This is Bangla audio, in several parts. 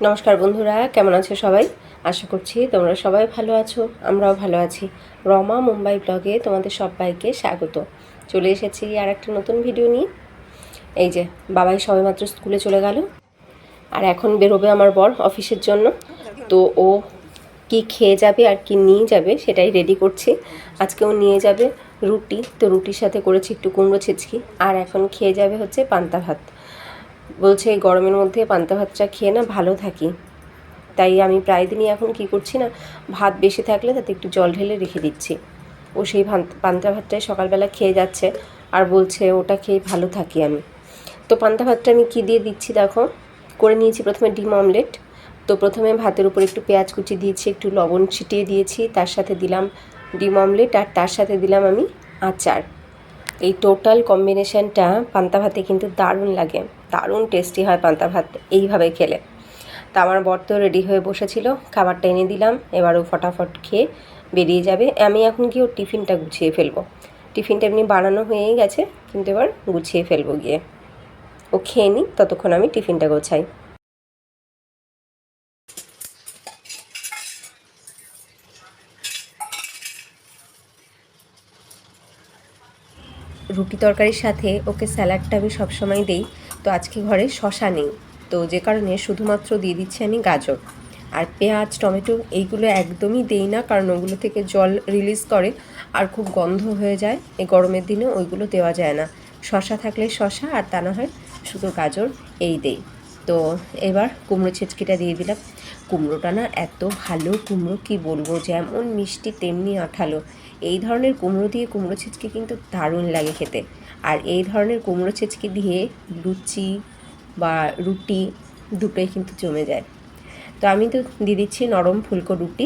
নমস্কার বন্ধুরা, কেমন আছো সবাই? আশা করছি তোমরা সবাই ভালো আছো, আমরাও ভালো আছি। রমা মুম্বাই ব্লগে তোমাদের সবাইকে স্বাগত। চলে এসেছি আর একটা নতুন ভিডিও নিয়ে। এই যে বাবাই সবেমাত্র স্কুলে চলে গেল, আর এখন বেরোবে আমার বর অফিসের জন্য। তো ও কি খেয়ে যাবে আর কি নিয়ে যাবে সেটাই রেডি করছি। আজকেও নিয়ে যাবে রুটি, তো রুটির সাথে করেছি একটু কুমড়ো ছেচকি, আর এখন খেয়ে যাবে হচ্ছে পান্তা ভাত। বলছে এই গরমের মধ্যে পান্তা ভাতটা খেয়ে না ভালো থাকি, তাই আমি প্রায় দিনই এখন কি করছি না, ভাত বেশি থাকলে তাতে একটু জল ঢেলে রেখে দিচ্ছি। ও সেই পান্তা ভাতটাই সকালবেলা খেয়ে যাচ্ছে আর বলছে ওটা খেয়ে ভালো থাকি আমি। তো পান্তা ভাতটা আমি কী দিয়ে দিচ্ছি দেখো, করে নিয়েছি প্রথমে ডিম অমলেট। তো প্রথমে ভাতের উপর একটু পেঁয়াজ কুচি দিয়েছি, একটু লবণ ছিটিয়ে দিয়েছি, তার সাথে দিলাম ডিম অমলেট, আর তার সাথে দিলাম আমি আচার। এই টোটাল কম্বিনেশনটা পান্তা ভাতে কিন্তু দারুণ লাগে, দারুণ টেস্টি হয় পান্তা ভাত এইভাবে খেলে। তা আমার বর তো রেডি হয়ে বসেছিল, খাবারটা এনে দিলাম, এবারও ফটাফট খেয়ে বেরিয়ে যাবে। আমি এখন কি ওর টিফিনটা গুছিয়ে ফেলবো। টিফিনটা এমনি বানানো হয়েই গেছে, কিন্তু এবার গুছিয়ে ফেলবো গিয়ে। ও খেয়ে নিই, ততক্ষণ আমি টিফিনটা গোছাই। রুটি তরকারির সাথে ওকে স্যালাডটা আমি সবসময় দিই, তো আজকে ঘরে শশা নেই, তো যে কারণে শুধুমাত্র দিয়ে দিচ্ছি আমি গাজর। আর পেঁয়াজ টমেটো এইগুলো একদমই দেই না, কারণ ওগুলো থেকে জল রিলিজ করে আর খুব গন্ধ হয়ে যায়। এই গরমের দিনে ওইগুলো দেওয়া যায় না। শশা থাকলে শশা, আর তা না হয় শুধু গাজর এই দেই। তো এবার কুমড়ো ছেচকিটা দিয়ে দিলাম। কুমড়োটা না এত ভালো কুমড়ো, কি বলবো, যেমন মিষ্টি তেমনি আঠালো। এই ধরনের কুমড়ো দিয়ে কুমড়ো ছেচকি কিন্তু দারুণ লাগে খেতে। আর এই ধরনের কুমড়ো ছেচকি দিয়ে লুচি বা রুটি দুটোই কিন্তু জমে যায়। তো আমি তো দিয়ে দিচ্ছি নরম ফুলকো রুটি।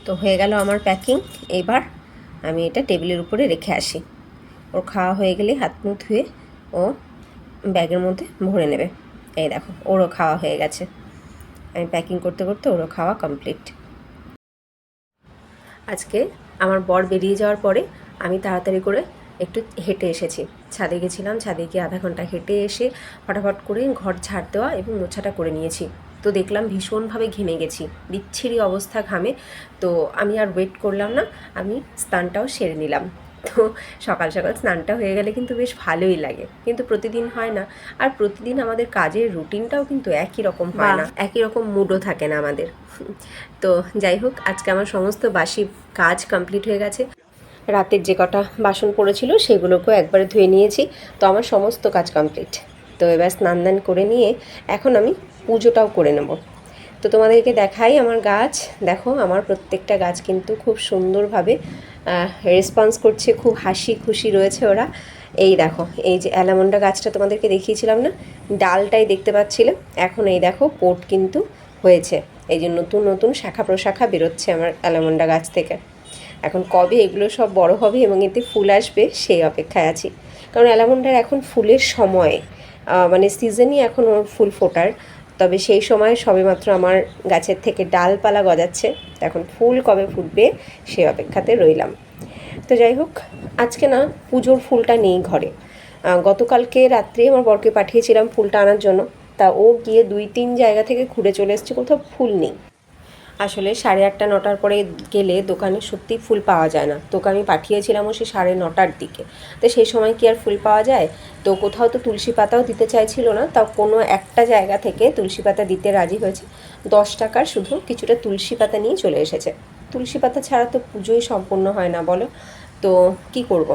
তো হয়ে গেল আমার প্যাকিং। এবার আমি এটা টেবিলের উপরে রেখে আসি। ওর খাওয়া হয়ে গেলে হাত মুখ ধুয়ে ও ব্যাগের মধ্যে ভরে নেবে। এই দেখো, ওরও খাওয়া হয়ে গেছে। আমি প্যাকিং করতে করতে ওরও খাওয়া কমপ্লিট। আজকে আমার বর বেরিয়ে যাওয়ার পরে আমি তাড়াতাড়ি করে একটু হেঁটে এসেছি। ছাদে গেছিলাম, ছাদে গিয়ে আধা ঘন্টা হেঁটে এসে ফটাফট করে ঘর ঝাড় দেওয়া এবং মোছাটা করে নিয়েছি। তো দেখলাম ভীষণভাবে ঘেমে গেছি, বিচ্ছিরি অবস্থা ঘামে। তো আমি আর ওয়েট করলাম না, আমি স্নানটাও সেরে নিলাম। তো সকাল সকাল স্নানটা হয়ে গেলে কিন্তু বেশ ভালোই লাগে, কিন্তু প্রতিদিন হয় না। আর প্রতিদিন আমাদের কাজের রুটিনটাও কিন্তু একই রকম হয় না, একই রকম মুডও থাকে না আমাদের। তো যাই হোক, আজকে আমার সমস্ত বাসি কাজ কমপ্লিট হয়ে গেছে। রাতের যে কটা বাসন পড়েছিল সেগুলোকেও একবারে ধুয়ে নিয়েছি। তো আমার সমস্ত কাজ কমপ্লিট। তো এবার স্নান দান করে নিয়ে এখন আমি পুজোটাও করে নেব। তো তোমাদেরকে দেখাই আমার গাছ। দেখো, আমার প্রত্যেকটা গাছ কিন্তু খুব সুন্দরভাবে রেসপন্স করছে, খুব হাসি খুশি রয়েছে ওরা। এই দেখো, এই যে অ্যালামন্ডা গাছটা তোমাদেরকে দেখিয়েছিলাম না, ডালটাই দেখতে পাচ্ছিলে, এখন এই দেখো পোট কিন্তু হয়েছে। এই যে নতুন নতুন শাখা প্রশাখা বেরোচ্ছে আমার অ্যালামন্ডা গাছ থেকে। এখন কবে এগুলো সব বড় হবে এবং এতে ফুল আসবে সেই অপেক্ষায় আছি, কারণ অ্যালামন্ডার এখন ফুলের সময়, মানে সিজনই এখন ওর ফুল ফোটার। তবে সেই সময় সবেমাত্র আমার গাছের থেকে ডালপালা গজাচ্ছে, এখন ফুল কবে ফুটবে সেই অপেক্ষাতে রইলাম। তো যাই হোক, আজকে না পুজোর ফুলটা নেই ঘরে। গতকালকে রাত্রে আমার বরকে পাঠিয়েছিলাম ফুলটা আনার জন্য, তা ও গিয়ে 2-3 জায়গা থেকে ঘুরে চলে এসেছে, কোথাও ফুল নেই। আসলে 8:30 9টার পরে গেলে দোকানে সত্যি ফুল পাওয়া যায় না। তোকে আমি পাঠিয়েছিলামও সে 9:30টার দিকে, তো সেই সময় কি আর ফুল পাওয়া যায়? তো কোথাও তো তুলসী পাতাও দিতে চাইছিল না, তাও কোনো একটা জায়গা থেকে তুলসী পাতা দিতে রাজি হয়েছে। 10 টাকার শুধু কিছুটা তুলসী পাতা নিয়ে চলে এসেছে। তুলসী পাতা ছাড়া তো পুজোই সম্পূর্ণ হয় না, বলো? তো কি করব?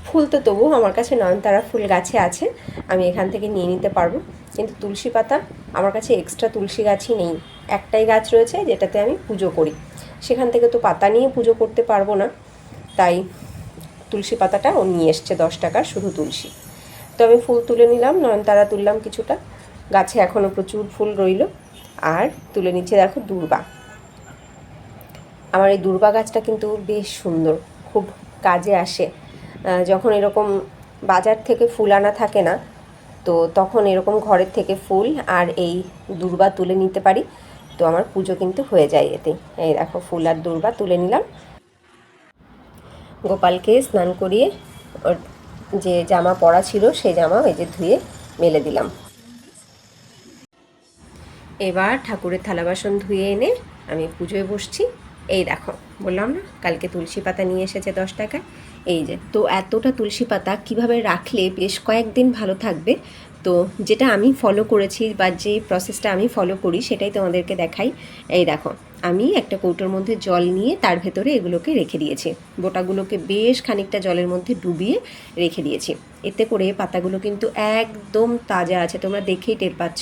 ফুল তো তবু আমার কাছে নয়নতারা ফুল গাছে আছে, আমি এখান থেকে নিয়ে নিতে পারবো। কিন্তু তুলসী পাতা আমার কাছে এক্সট্রা তুলসী গাছই নেই। একটাই গাছ রয়েছে যেটাতে আমি পুজো করি, সেখান থেকে তো পাতা নিয়ে পুজো করতে পারবো না। তাই তুলসী পাতাটা ও নিয়ে এসছে 10 টাকার শুধু তুলসী। তো আমি ফুল তুলে নিলাম, নয়নতারা তুললাম কিছুটা, গাছে এখনও প্রচুর ফুল রইল। আর তুলে নিচ্ছে দেখো দূর্বা। আমার এই দূর্বা গাছটা কিন্তু বেশ সুন্দর, খুব কাজে আসে। যখন এরকম বাজার থেকে ফুল আনা থাকে না, তো তখন এরকম ঘরের থেকে ফুল আর এই দূর্বা তুলে নিতে পারি। তো আমার পুজো কিন্তু হয়ে যায় এতে। এই দেখো ফুল আর দূর্বা তুলে নিলাম। গোপালকে স্নান করিয়ে ওর যে জামা পরা ছিল সেই জামা এই যে ধুয়ে মেলে দিলাম। এবার ঠাকুরের থালা বাসন ধুয়ে এনে আমি পুজোয় বসছি। এই দেখো বললাম না কালকে তুলসী পাতা নিয়ে এসেছে 10 টাকায়। এই যে তো এতটা তুলসী পাতা কীভাবে রাখলে বেশ কয়েকদিন ভালো থাকবে, তো যেটা আমি ফলো করেছি বা যে প্রসেসটা আমি ফলো করি সেটাই তোমাদেরকে দেখাই। এই দেখো আমি একটা কৌটোর মধ্যে জল নিয়ে তার ভেতরে এগুলোকে রেখে দিয়েছি। বোটাগুলোকে বেশ খানিকটা জলের মধ্যে ডুবিয়ে রেখে দিয়েছি। এতে করে পাতাগুলো কিন্তু একদম তাজা আছে, তোমরা দেখেই টের পাচ্ছ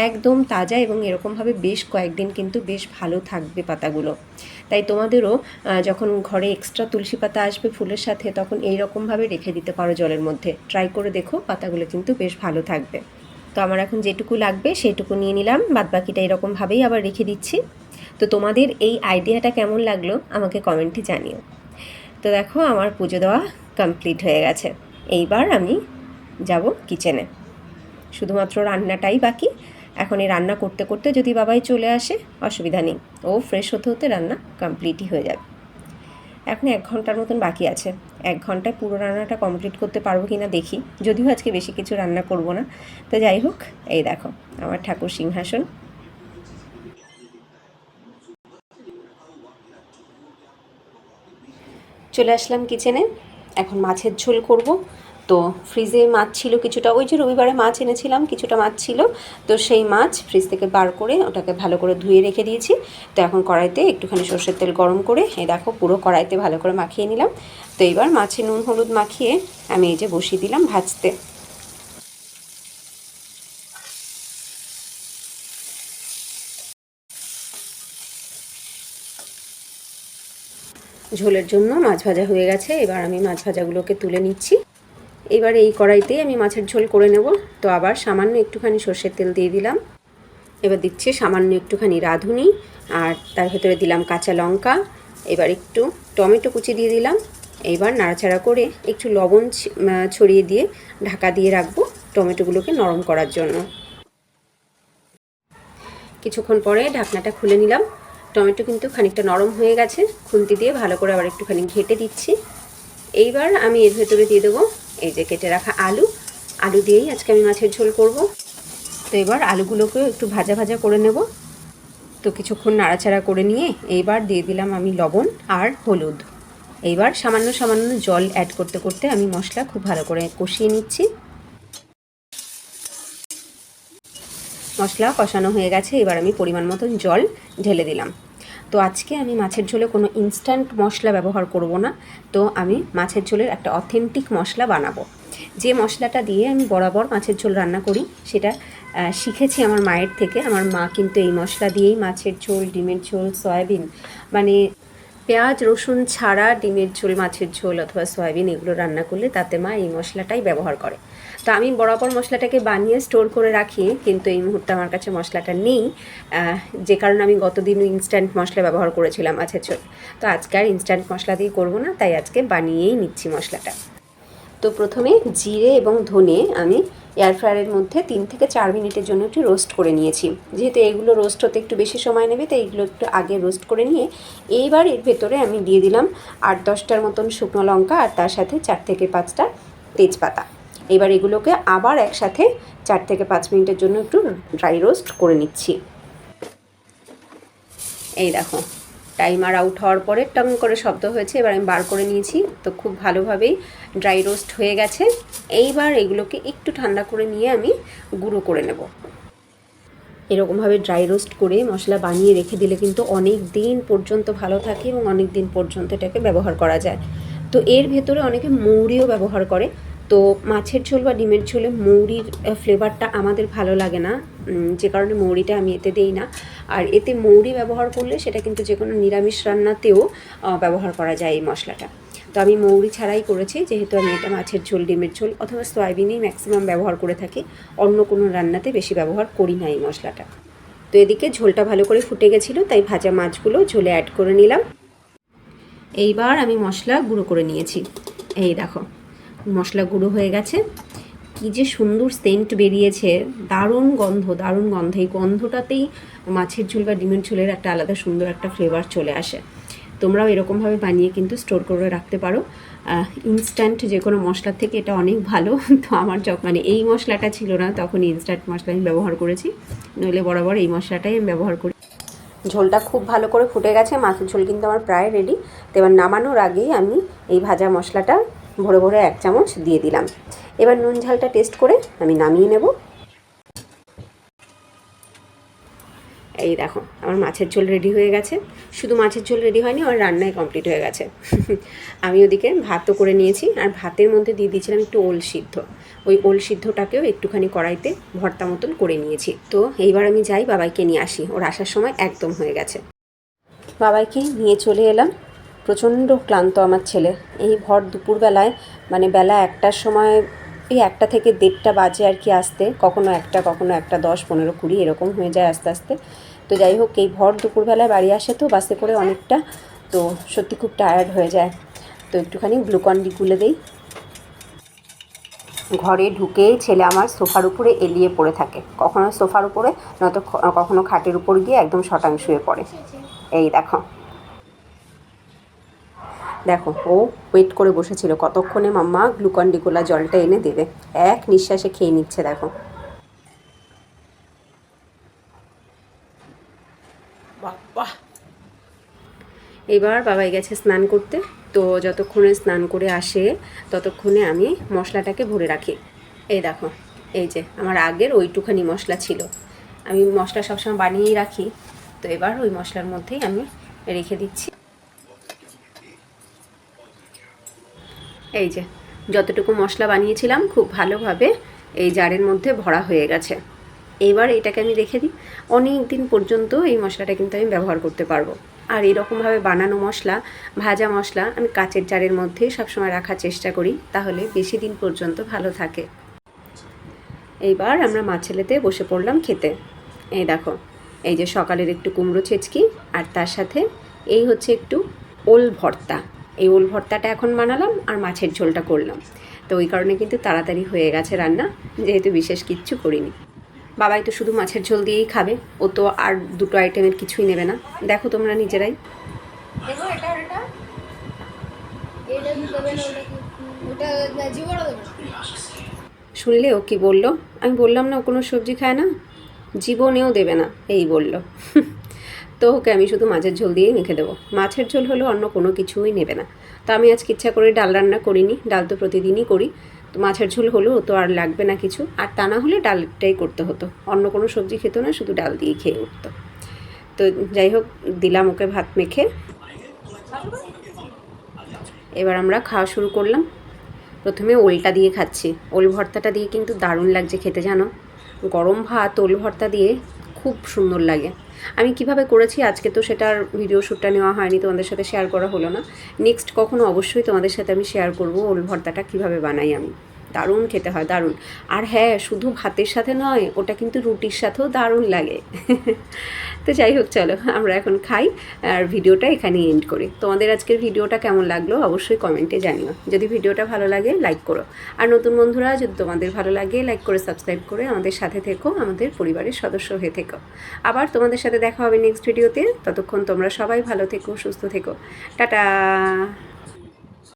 একদম তাজা, এবং এরকমভাবে বেশ কয়েকদিন কিন্তু বেশ ভালো থাকবে পাতাগুলো। তাই তোমাদেরও যখন ঘরে এক্সট্রা তুলসী পাতা আসবে ফুলের সাথে তখন এই রকমভাবে রেখে দিতে পারো জলের মধ্যে। ট্রাই করে দেখো, পাতাগুলো কিন্তু বেশ ভালো থাকবে। তো আমার এখন যেটুকু লাগবে সেইটুকু নিয়ে নিলাম, বাদবাকিটা এরকমভাবেই আবার রেখে দিচ্ছি। তো তোমাদের এই আইডিয়াটা কেমন লাগলো আমাকে কমেন্টে জানিও। তো দেখো আমার পুজো দেওয়া কমপ্লিট হয়ে গেছে। এইবার আমি যাব কিচেনে, শুধুমাত্র রান্নাটাই বাকি। এখন এই রান্না করতে করতে যদি বাবাই চলে আসে অসুবিধা নেই, ও ফ্রেশ হতে হতে রান্না কমপ্লিটই হয়ে যাবে। এখন 1 ঘন্টার মতন বাকি আছে। 1 ঘন্টায় পুরো রান্নাটা কমপ্লিট করতে পারবো কি না দেখি, যদিও আজকে বেশি কিছু রান্না করব না। তো যাই হোক, এই দেখো আমার ঠাকুর সিংহাসন। চলে আসলাম কিচেনে। এখন মাছের ঝোল করব। তো ফ্রিজে মাছ ছিল কিছুটা, ওই যে রবিবারে মাছ এনেছিলাম কিছুটা মাছ ছিল, তো সেই মাছ ফ্রিজ থেকে বার করে ওটাকে ভালো করে ধুয়ে রেখে দিয়েছি। তো এখন কড়াইতে একটুখানি সর্ষের তেল গরম করে এই দেখো পুরো কড়াইতে ভালো করে মাখিয়ে নিলাম। তো এবার মাছে নুন হলুদ মাখিয়ে আমি এই যে বসিয়ে দিলাম ভাজতে। ঝোলের জন্য মাছ ভাজা হয়ে গেছে, এবার আমি মাছ ভাজাগুলোকে তুলে নিচ্ছি। এবার এই কড়াইতেই আমি মাছের ঝোল করে নেব। তো আবার সামান্য একটুখানি সর্ষের তেল দিয়ে দিলাম। এবার দিচ্ছি সামান্য একটুখানি রাঁধুনি, আর তার ভেতরে দিলাম কাঁচা লঙ্কা। এবার একটু টমেটো কুচি দিয়ে দিলাম। এইবার নাড়াচাড়া করে একটু লবণ ছড়িয়ে দিয়ে ঢাকা দিয়ে রাখবো টমেটোগুলোকে নরম করার জন্য। কিছুক্ষণ পরে ঢাকনাটা খুলে নিলাম। টমেটো কিন্তু খানিকটা নরম হয়ে গেছে, খুন্তি দিয়ে ভালো করে আবার একটুখানি ঘেটে দিচ্ছি। এইবার আমি এর ভেতরে দিয়ে দেবো এই যে কেটে রাখা আলু। আলু দিয়েই আজকে আমি মাছের ঝোল করব। তো এবার আলুগুলোকে একটু ভাজা ভাজা করে নেব। তো কিছুক্ষণ নাড়াচাড়া করে নিয়ে এইবার দিয়ে দিলাম আমি লবণ আর হলুদ। এইবার সামান্য সামান্য জল অ্যাড করতে করতে আমি মশলা খুব ভালো করে কষিয়ে নিচ্ছি। মশলা কষানো হয়ে গেছে, এবার আমি পরিমাণ মতন জল ঢেলে দিলাম। তো আজকে আমি মাছের ঝোলে কোনো ইনস্ট্যান্ট মশলা ব্যবহার করব না। তো আমি মাছের ঝোলের একটা অথেন্টিক মশলা বানাবো। যে মশলাটা দিয়ে আমি বরাবর মাছের ঝোল রান্না করি সেটা শিখেছি আমার মায়ের থেকে। আমার মা কিন্তু এই মশলা দিয়েই মাছের ঝোল, ডিমের ঝোল, সয়াবিন, মানে পেঁয়াজ রসুন ছাড়া ডিমের ঝোল, মাছের ঝোল অথবা সয়াবিন এগুলো রান্না করলে তাতে মা এই মশলাটাই ব্যবহার করে। তো আমি বরাবর মশলাটাকে বানিয়ে স্টোর করে রাখি, কিন্তু এই মুহূর্তে আমার কাছে মশলাটা নেই, যে কারণে আমি গতদিনও ইনস্ট্যান্ট মশলা ব্যবহার করেছিলাম মাছের ঝোল। তো আজকে আর ইনস্ট্যান্ট মশলা দিয়ে করবো না, তাই আজকে বানিয়েই নিচ্ছি মশলাটা। তো প্রথমে জিরে এবং ধনে আমি এয়ার ফ্রায়ারের মধ্যে 3 থেকে 4 মিনিটের জন্য একটু রোস্ট করে নিয়েছি। যেহেতু এগুলো রোস্ট হতে একটু বেশি সময় নেবে, তাই এগুলো একটু আগে রোস্ট করে নিয়ে এইবার এর ভেতরে আমি দিয়ে দিলাম 8-10টার মতন শুকনো লঙ্কা, আর তার সাথে 4 থেকে 5টা তেজপাতা। এবার এগুলোকে আবার একসাথে 4 থেকে 5 মিনিটের জন্য একটু ড্রাই রোস্ট করে নিচ্ছি। এই দেখো টাইমার আউট হওয়ার পরে টং করে শব্দ হয়েছে, এবার আমি বার করে নিয়েছি। তো খুব ভালোভাবেই ড্রাই রোস্ট হয়ে গেছে। এইবার এগুলোকে একটু ঠান্ডা করে নিয়ে আমি গুঁড়ো করে নেব। এরকমভাবে ড্রাই রোস্ট করে মশলা বানিয়ে রেখে দিলে কিন্তু অনেক দিন পর্যন্ত ভালো থাকে এবং অনেক দিন পর্যন্ত এটাকে ব্যবহার করা যায়। তো এর ভেতরে অনেকে মৌরিও ব্যবহার করে। তো মাছের ঝোল বা ডিমের ঝোলে মৌরির ফ্লেভারটা আমাদের ভালো লাগে না, যে কারণে মৌরিটা আমি এতে দিই না। আর এতে মৌরি ব্যবহার করলে সেটা কিন্তু যে কোনো নিরামিষ রান্নাতেও ব্যবহার করা যায় এই মশলাটা। তো আমি মৌরি ছাড়াই করেছি, যেহেতু আমি এটা মাছের ঝোল, ডিমের ঝোল অথবা সয়াবিনেই ম্যাক্সিমাম ব্যবহার করে থাকি, অন্য কোনো রান্নাতে বেশি ব্যবহার করি না এই মশলাটা। তো এদিকে ঝোলটা ভালো করে ফুটে গেছিলো, তাই ভাজা মাছগুলো ঝোলে অ্যাড করে নিলাম। এইবার আমি মশলা গুঁড়ো করে নিয়েছি। এই দেখো মশলা গুঁড়ো হয়ে গেছে। কী যে সুন্দর সেন্ট বেরিয়েছে, দারুণ গন্ধ, দারুণ গন্ধ। এই গন্ধটাতেই মাছের ঝোল বা ডিমের ঝোলের একটা আলাদা সুন্দর একটা ফ্লেভার চলে আসে। তোমরাও এরকমভাবে বানিয়ে কিন্তু স্টোর করে রাখতে পারো। ইনস্ট্যান্ট যে কোনো মশলার থেকে এটা অনেক ভালো। তো আমার যখন মানে এই মশলাটা ছিল না তখন ইনস্ট্যান্ট মশলা আমি ব্যবহার করেছি, নইলে বরাবর এই মশলাটাই আমি ব্যবহার করি। ঝোলটা খুব ভালো করে ফুটে গেছে, মাছের ঝোল কিন্তু আমার প্রায় রেডি। তো এবার নামানোর আগেই আমি এই ভাজা মশলাটা ভরে ভরে 1 চামচ দিয়ে দিলাম। এবার নুন ঝালটা টেস্ট করে আমি নামিয়ে নেব। এই দেখো আমার মাছের ঝোল রেডি হয়ে গেছে। শুধু মাছের ঝোল রেডি হয়নি, আমার রান্নায় কমপ্লিট হয়ে গেছে। আমি ওদিকে ভাতও করে নিয়েছি, আর ভাতের মধ্যে দিয়ে দিয়েছিলাম একটু ওল সিদ্ধ। ওই ওল সিদ্ধটাকেও একটুখানি কড়াইতে ভর্তা মতন করে নিয়েছি। তো এইবার আমি যাই বাবাইকে নিয়ে আসি, ওর আসার সময় একদম হয়ে গেছে। বাবাইকে নিয়ে চলে এলাম। প্রচণ্ড ক্লান্ত আমার ছেলে। এই ভর দুপুরবেলায় মানে বেলা 1টার সময়, এই 1টা থেকে 1:30 বাজে আর কি আসতে, কখনো 1টা কখনো 1টা 10, 15, 20 এরকম হয়ে যায় আস্তে আস্তে। তো যাই হোক, এই ভর দুপুরবেলায় বাড়ি আসে তো বাসে করে অনেকটা, তো সত্যি খুব টায়ার্ড হয়ে যায়। তো একটুখানি গ্লুকন-ডি গুলে দিই। ঘরে ঢুকেই ছেলে আমার সোফার উপরে এলিয়ে পড়ে থাকে, কখনো সোফার উপরে, নয়তো কখনো খাটের উপর গিয়ে একদম শটাং শুয়ে পড়ে। এই দেখো দেখো, ও ওয়েট করে বসেছিল কতক্ষণে মাম্মা গ্লুকন-ডি গোলা জলটা এনে দেবে। এক নিঃশ্বাসে খেয়ে নিচ্ছে দেখো। বাবা, এবার বাবাই গেছে স্নান করতে। তো যতক্ষণে স্নান করে আসে ততক্ষণে আমি মশলাটাকে ভরে রাখি। এই দেখো, এই যে আমার আগের ওইটুখানি মশলা ছিল, আমি মশলা সবসময় বানিয়েই রাখি। তো এবার ওই মশলার মধ্যেই আমি রেখে দিচ্ছি। এই যে যতটুকু মশলা বানিয়েছিলাম খুব ভালোভাবে এই জারের মধ্যে ভরা হয়ে গেছে। এবার এটাকে আমি রেখে দিই, অনেক দিন পর্যন্ত এই মশলাটা কিন্তু আমি ব্যবহার করতে পারবো। আর এরকমভাবে বানানো মশলা, ভাজা মশলা আমি কাচের জারের মধ্যে সবসময় রাখার চেষ্টা করি, তাহলে বেশি দিন পর্যন্ত ভালো থাকে। এইবার আমরা মা ছেলেতে বসে পড়লাম খেতে। এই দেখো, এই যে সকালের একটু কুমড়ো ছেচকি, আর তার সাথে এই হচ্ছে একটু ওল ভর্তা। এই ওল ভর্তাটা এখন বানালাম আর মাছের ঝোলটা করলাম। তো ওই কারণে কিন্তু তাড়াতাড়ি হয়ে গেছে রান্না, যেহেতু বিশেষ কিচ্ছু করিনি। বাবাই তো শুধু মাছের ঝোল দিয়েই খাবে, ও তো আর দুটো আইটেমের কিছুই নেবে না। দেখো তোমরা নিজেরাই। শুনলে ও কি বললো? আমি বললাম না ও কোনো সবজি খায় না, জীবনেও দেবে না এই বলল। তো ওকে আমি শুধু মাছের ঝোল দিয়েই মেখে দেবো। মাছের ঝোল হলো, অন্য কোনো কিছুই নেবে না। তো আমি আজকে ইচ্ছা করে ডাল রান্না করিনি, ডাল তো প্রতিদিনই করি। তো মাছের ঝোল হলো, তো আর লাগবে না কিছু, আর তা না হলে ডালটাই করতে হতো, অন্য কোনো সবজি খেত না, শুধু ডাল দিয়ে খেয়ে উঠতো। তো যাই হোক, দিলাম ওকে ভাত মেখে। এবার আমরা খাওয়া শুরু করলাম। প্রথমে ওলটা দিয়ে খাচ্ছি। ওল ভর্তাটা দিয়ে কিন্তু দারুণ লাগছে খেতে, জানো। গরম ভাত ওল ভর্তা দিয়ে খুব সুন্দর লাগে। আমি কিভাবে করেছি আজকে তো সেটার ভিডিও শ্যুটটা নেওয়া হয়নি, তোমাদের সাথে শেয়ার করা হলো না। নেক্সট কখনো অবশ্যই তোমাদের সাথে আমি শেয়ার করব ওল ভর্তাটা কীভাবে বানাই আমি। দারুণ খেতে হয়, দারুণ। আর হ্যাঁ, শুধু ভাতের সাথে নয়, ওটা কিন্তু রুটির সাথেও দারুণ লাগে। তো যাই হোক, চলো আমরা এখন খাই আর ভিডিওটা এখানেই এন্ড করি। তোমাদের আজকের ভিডিওটা কেমন লাগলো অবশ্যই কমেন্টে জানিও। যদি ভিডিওটা ভালো লাগে লাইক করো, আর নতুন বন্ধুরা যদি তোমাদের ভালো লাগে লাইক করে সাবস্ক্রাইব করে আমাদের সাথে থেকো, আমাদের পরিবারের সদস্য হয়ে থেকো। আবার তোমাদের সাথে দেখা হবে নেক্সট ভিডিওতে। ততক্ষণ তোমরা সবাই ভালো থেকো, সুস্থ থেকো। টাটা।